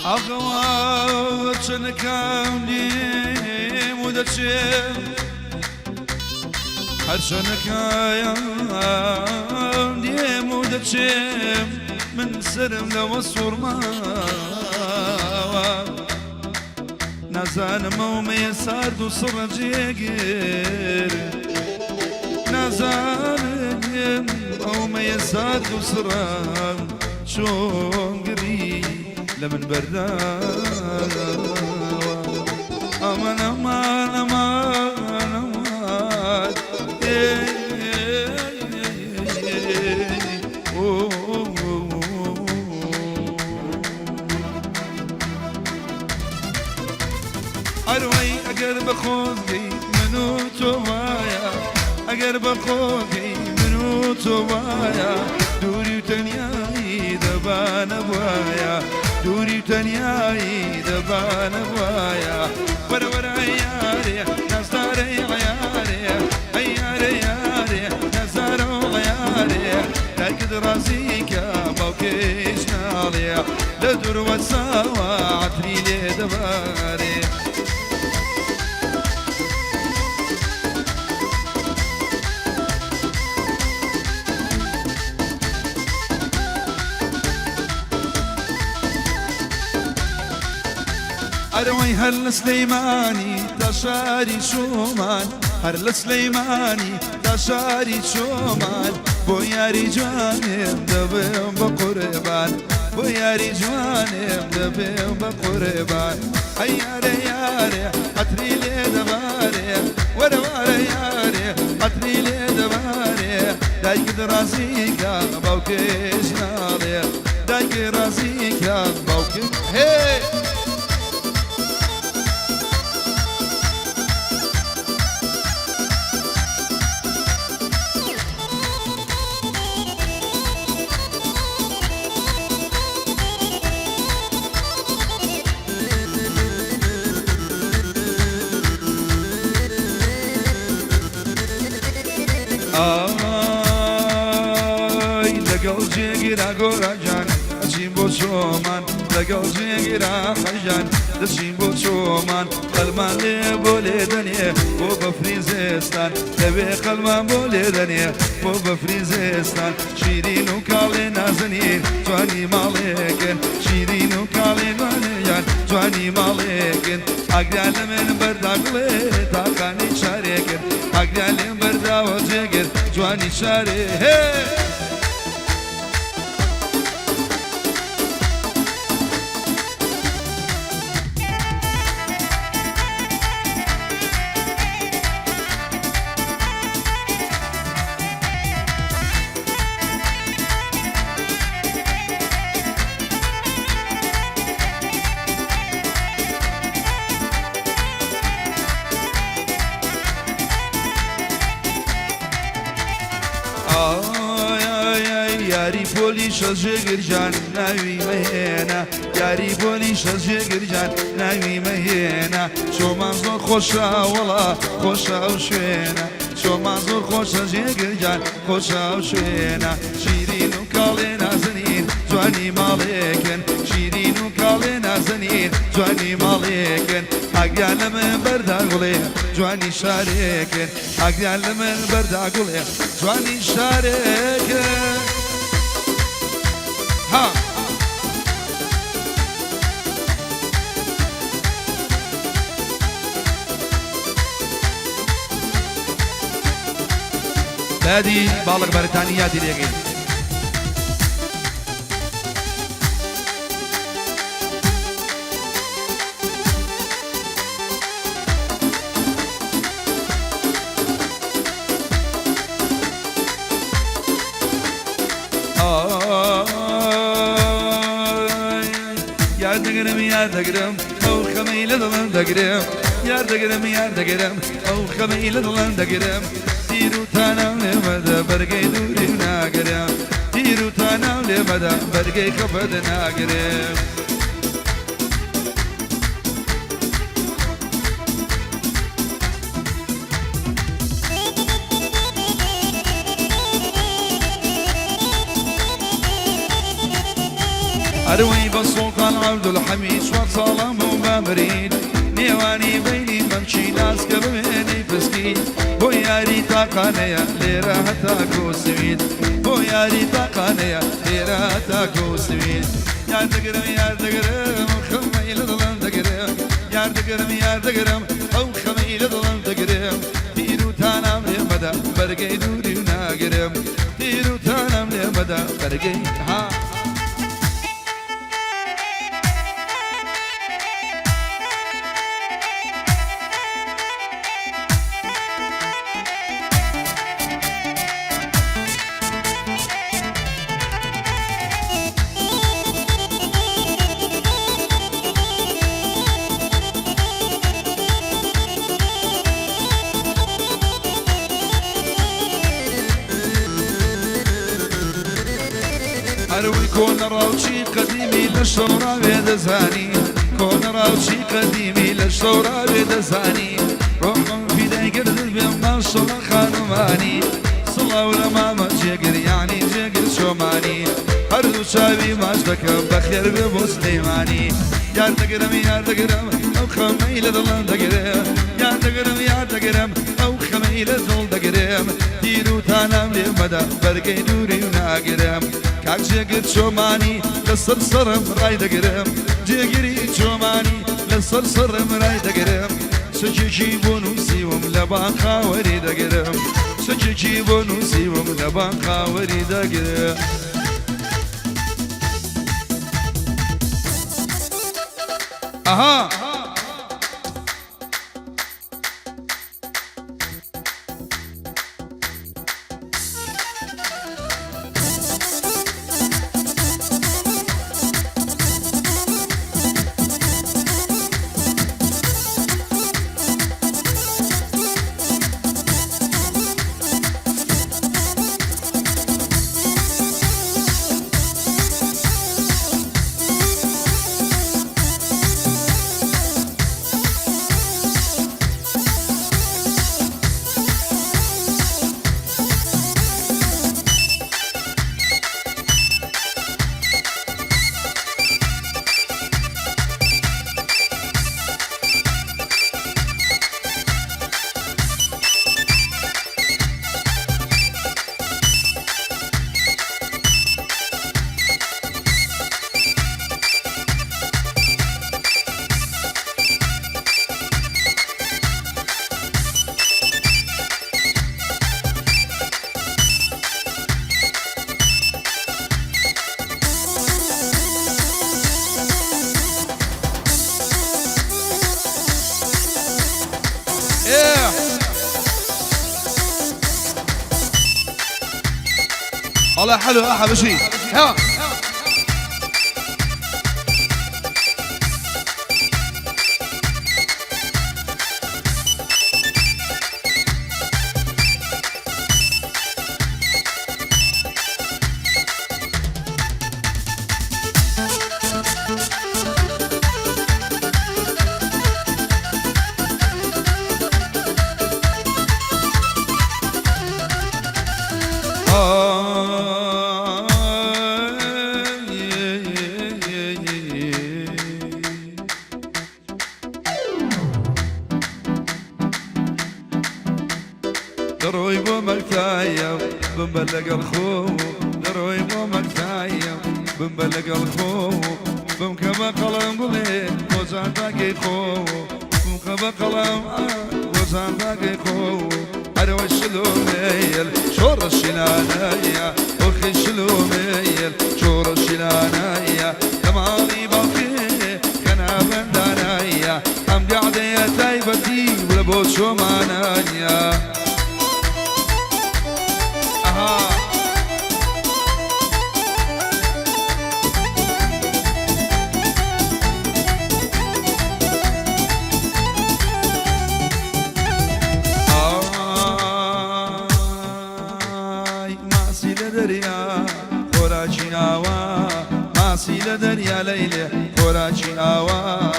أغوى شنكام لي مدتشم هر شنكام لي مدتشم من سرم لوصور ما نزان مومي سارد وصر جيجر نزان مومي سارد وصر شون قري لمن بردان أمان أمان أمان أمان أروي أقرب خوفي منو توايا أقرب خوفي منو توايا دوري وتنياي دبان بوايا دوري وتنياي دبان بوايا ورا ورا عياري نصاري عياري عياري عياري نصارو عياري لكن راسيك يا موكيش نالي لدور وتساوى عطري لي دباري أروي هل سليماني تشاري شومان هل سليماني تشاري شومان بوياري جوانم دبم بقربان بوياري جوانم دبم بقربان هياري ياري عطري لي دباري ورا ورا ياري عطري لي دباري دايك دراسيك يا بوكيش ناري دايك راسيك يا بوكيش هي آی لگل جگیرا گورا جان دشیم با شومان لگل جگیرا خجان دشیم با شومان قلمان لی بولی دنیه بو بفریزستان لبی قلمان بولی دنیه بو بفریزستان شیرین و کالی نازنین جوانی مالکن شیرین و کالی نازنین جوانی مالکن اگرال من برداغلی تاکانی شارکن اگرالیم برداو جگر جوانی شاره یاری پولیش از جگر جان نوی مهینا یاری پولیش از جگر جان نوی مهینا شما زور خوشا ولا خوشا و شوینا شما زور خوشا جگر جان خوشا و شوینا شیرین و کالی نازنین جوانی مالکن شیرین و کالی نازنین جوانی مالکن اگرال من برداغلی جوانی شارکن اگرال من برداغلی جوانی شارکن ها بادي بالغ بريطانيا ديريغي يا دقرم أو خميل ضلن دقرم يا دقرم أو خميل ضلن دقرم تيرو تانا لمدى برقي دوري ناقرم تيرو تانا لمدى برقي خفض ناقرم أروي بالسلطان عبد الحميد شوار صالم ومامرين نيواني بيني بمشي ناس كبيني فسكين بو ياري تاقانيا ليرا هتاكو سويد بو ياري تاقانيا ليرا هتاكو سويد يار دقرم خميل ظلم دقرم يار دقرم أو خميل ظلم دقرم تيرو تانام لمدى برقي دوري وناقرم تيرو تانام لمدى برقي ها أروي كون راوشي قديمي للشورى بدزاني كون راوشي قديمي للشورى بدزاني روحهم في دايقر ذلبي الشورى خانماني صلا ولما ما جيقر يعني جيقر شوماني هردو شابي ماجدكم بخير ببو سليماني يار دقرم أو خميل ظلم دقرم يار دقرم أو خميل ظل دقرم ديرو تانام لمدى برقي دوري وناقرم كاك جيقر شوماني للصرصرم راي دقرم جيقري شوماني للصرصرم راي دقرم سجيجي بونوسيوم لبان خاوري دقرم سجيجي بونوسيوم لبان خاوري دقرم أها والله حلو احلى شيء ها دروي بو مكتايا بنبلغ الخوف دروي بو مكتايا بنبلغ الخوف بمكبا قلم بلي وزان باقي خوف بمكبا قلم وزان باقي خوف أروي الشلوميل شور الشلانية أخي الشلوميل شور الشلانية كمالي باقي كنا بندانية أم قاعدة تايبتي ولبوت شومانية ماسي لدريا ليلة خوراجي آوا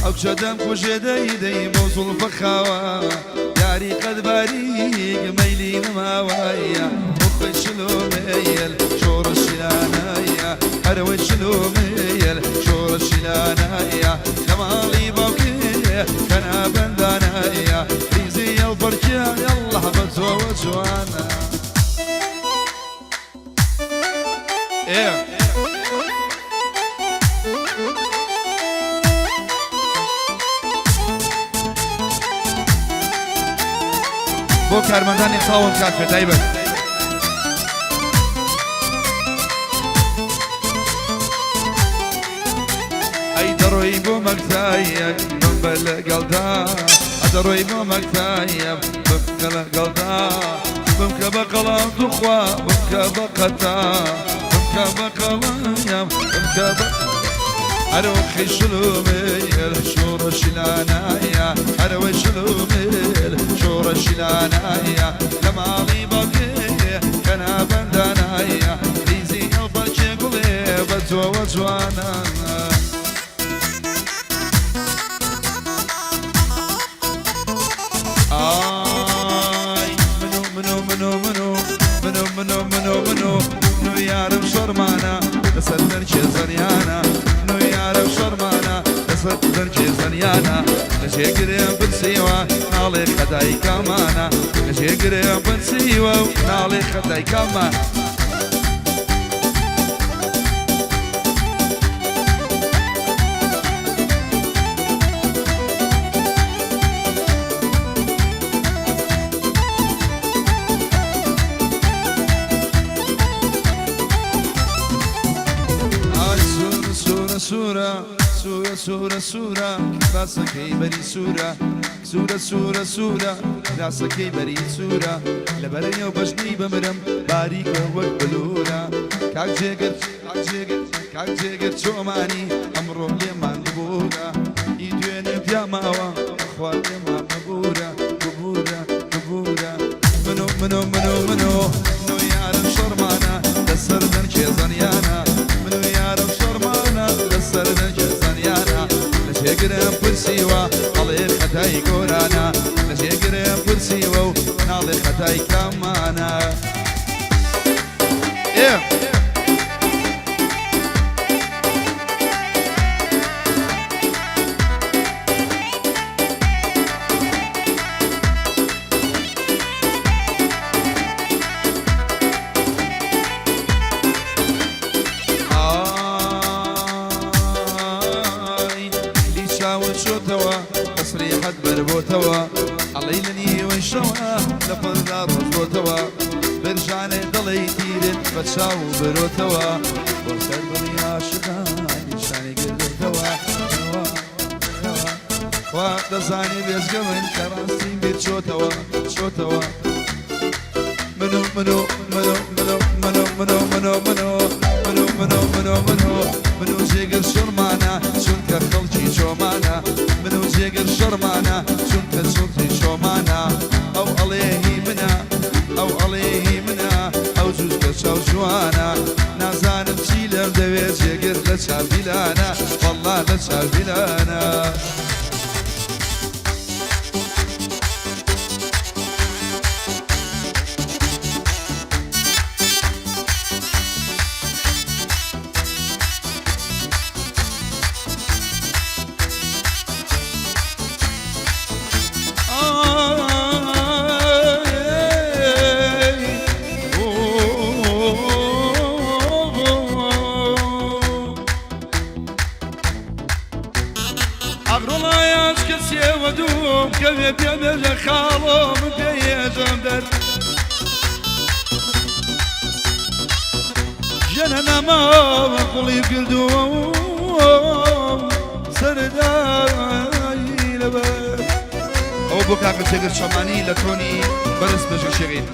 أو شدم خوشي دي موصل فخاوا ياري قد باريق ميلي نماوايا مخي شلوميل شور الشلانايا أروي شلوميل وجوانا بۆ کارمەندانی خاوەن کافێ تایبەت ئەی دەڕۆی بۆ مەکتایە بمبە لەگەڵدا ئەدەڕۆی بۆ مەکتایە بمکە لەگەڵدا بمکە بە قەڵام توخوا بمکە بە قەتا بمکە بە قەڵایم بمکە بە أروخي شلوميل شورا شلانايا أروي شلوميل شورا شلانايا لما لي بقي كنا بندانايا ليزي الفرشي قولي بزوا وجوانا آي منو منو منو منو منو منو منو منو منو يعرف شرمانا لسدر زريانا عرب شرمانا اسود برجي زنيانا نجي قريب بنسيوا نالي خداي كمانا نجي قريب بنسيوا نالي خداي كمانا سورة سورة سورة سورة راسك بري سورة سورة سورة سورة راسك بري سورة لبري وبجني بمرم باريك ووك بلورة كاك جيجر كاك جيجر كاك جيجر شوماني أمرو ليمان بورة يدوين بياماوا أخوان ليمان بورة بورة بورة منو منو منو منو منو يعرف شرمانا دسردن كيزانيانا منو يعرف شرمانا دسردن كيزانيانا نشيقرم برسيوا علي خداي قورانا نشيقرم برسيوا نالي خداي كمانا تصريحات بربوتوا عليلني وشوا لفظ رجوتوا برجعني ضلي تيرن بتشاو بروتوا وسر دنيا شغال شاني قلتوا وتزاني بيسقمن كراسي بتشوتوا شوتوا منو منو منو منو منو منو منو منو منو منو منو منو منو جيجر شرمانا شنك خلجي شومانا منو جيجر شرمانا شنك صوتي شومانا أو عليه منا أو عليه منا أو جوزك شو جوانا نازان بشيلم دوي جيجر لشافيلانا والله لشافيلانا كم بيمر خالو بيجم در جننا ما قولي قلدوم سرداي لبر او بوكاك تشغل شماني لتوني برس بجو شغيل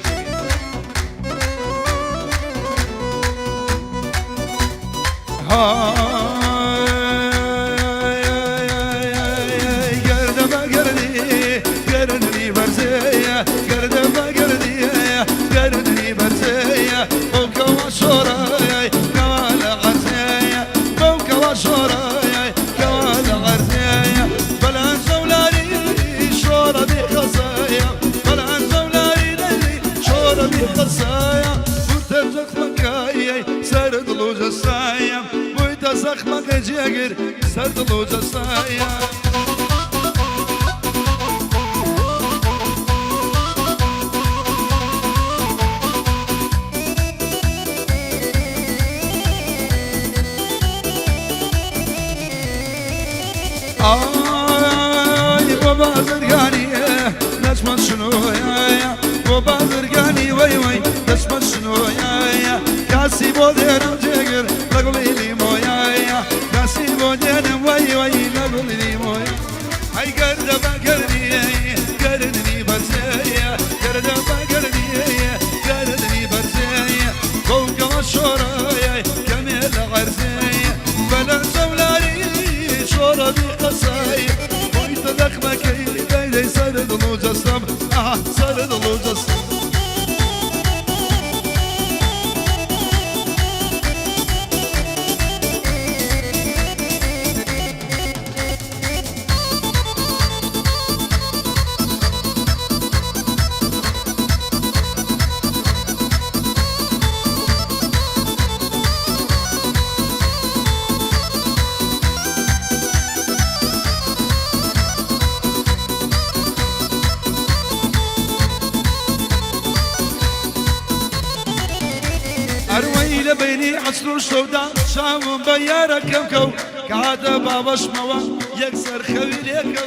زخمك جاقر سرد لوجه صايا آی با بازرگانی دشمن شنو یا با بازرگانی وای وای دشمن شنو یا کسی بودنم جگر لگولی لیمو یا کسی بودنم وای وای لگولی لیمو ای گرده با گردنی برزیا گرده با گردنی برزیا کوکب شورای کمیل عرزیا بلا زولاری شورا بی قصای ویت دخمکی دیدی سر دلو جسم سر دلو جسم أروي لبيني عصر السوداء شام بيارك كوكو قعد بابش موا يكسر خويليكو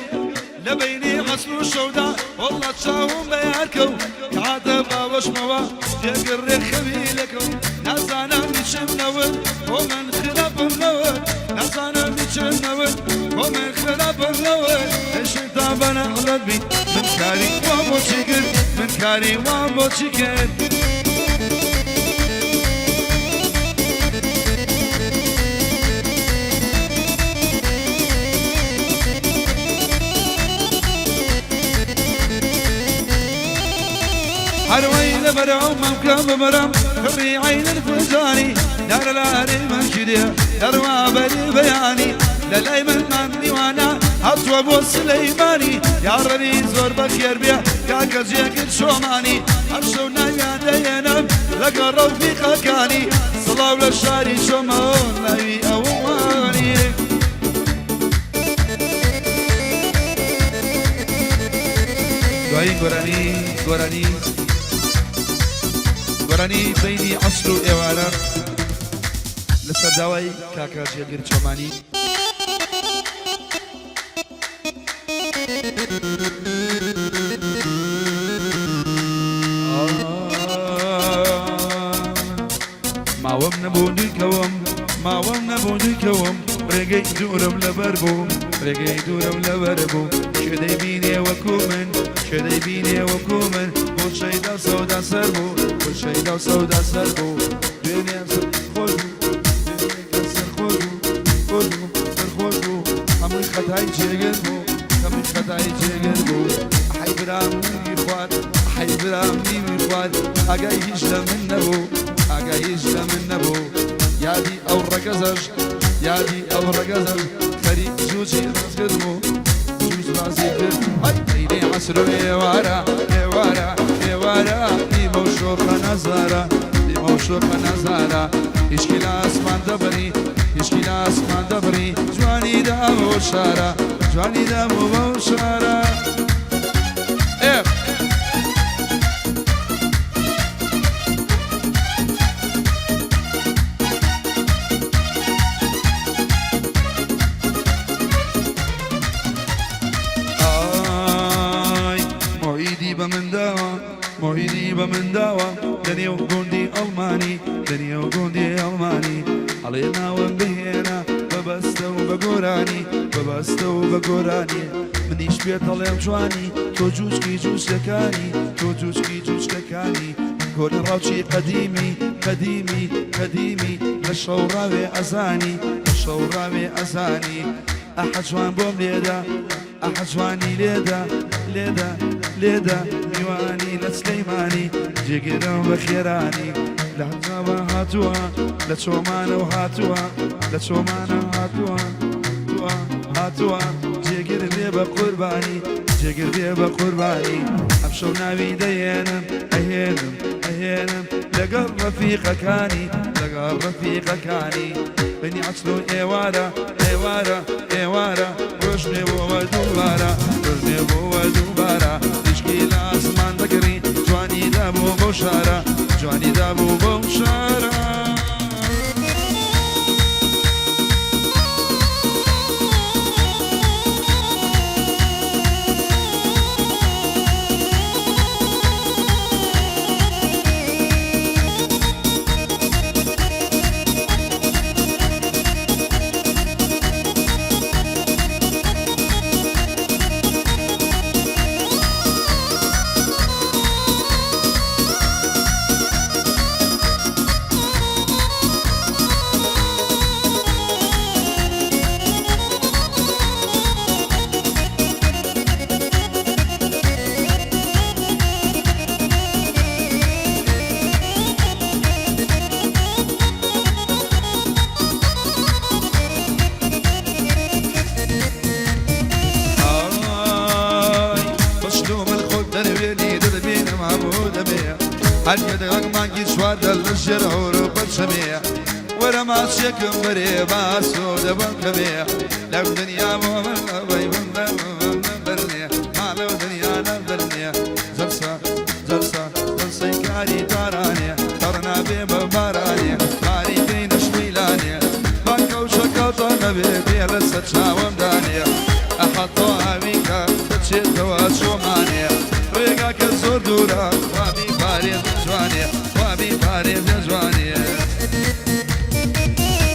لبيني عصر السوداء والله شام بياركو قعد بابش موا يقر خويليكو نازانا مشم نول ومن خلاف النول نازانا مشم نول ومن خلاف النول ايش طابنا قلبي من كاري وابو شكر من كاري وابو شكر أروي لبرعوم مكان برام خري عين الفزاني دار العري من كده دروا بري بياني للايمن مني وانا أصوب والسليماني يا ربي زور بخير بيا كاكا جيك شوماني أبشونا يا دينام لقرب في خكاني صلاة للشاري شومان نبي أواني قراني گۆرانی بینی عەسر و ئێوارە لەسەر داوای کاکە جێگیر چۆمانی ماوەم نەبوو دووکەوم ڕێگەی دوورم لەبەر بوو ڕێگەی دوورم لەبەر بوو شێ دەیبینێ وەکوو من شێ دەیبینێ وەکوو من بۆ شەیدا سەودا سەر بوو بۆ شەیدا سەودا سەر بوو دوێنێم سەر خۆش بوو دوێنێکە سەر خۆش بوو سەر خۆش بوو هەمووی خەتای جێگەر بوو هەمووی خەتای جێگەر بوو ئەحەی برام نیوی خوارد ئەحەی برام نیوی خوارد ئاگای هیچ لە من نەبوو ئاگای هیچ لە من نەبوو یادی ئەو ڕەگەزەش یادی ئەو ڕەگەزەش خەری جووچی ڕاست کرد بوو جووچ ڕاستی کرد بینی عەسر و ئێوارە ئێوارە ئێوارە دیمە و شۆخە نەزارە دیمە و شۆخە نەزارە هیچکی لە ئاسمان دەبڕی هیچکی لە ئاسمان دەبڕی جوانی دامە بۆ شارە جوانی دامە بۆ شارە موعیدی بە من داوە لەنێو گوندی ئەڵمانی لەنێو گوندی ئەڵمانی هەڵێ ناوم بهێنە بەبەستە و بە گۆرانی بەبەستە و بە گۆرانی منیش پێت هەڵێم جوانی تۆ جوچکی جوچکەکانی تۆ جوچکی جوچکەکانی گۆرە ڕاوچی قەدیمی قەدیمی قەدیمی لە شەوڕاوێ ئەزانی لە شەوڕاوێ ئەزانی ئەحە جوان بۆم لێدا ئەحە جوانی لێدا لێدا لێدا میوانی لە سلەیمانی جێگیرە بە خێرانی لە حجابە هاتووە لە چۆمانە و هاتووە لە چۆمانە هاتووە هاتووە جێگیر بێ بە قوربانی جێگر بێ بە قوربانی ئەم شەو ناوی دەهێنم ئەهێنم ئەهێنم لەگەڵ ڕەفیقەکانی لەگەڵ ڕەفیقەکانی بینی عەسر و ئێوارە ئێوارە ئێوارە ڕۆژنێ بۆوە دووبارە ڕۆژنێ بۆوە دووبارە دیشکی لە ئاسمان دەگەڕی جوانی دابوو بەو شارە جوانی دابوو بەو شارە دل الشرعور بتشميع ورا ما تشكم بري باسو دبن كبيع لو دنيا مؤمن أبي من برني ما لو دنيا نبرني زرسا زرسا زرسا كاري تاراني ترنا بمباراني ماري كين شميلاني بانكو شكوت نبي بيلس تشاوم داني أحطو أبيكا تشيت واشو ماني ريقا كزور دورا وابي باري جواني وابي باري جواني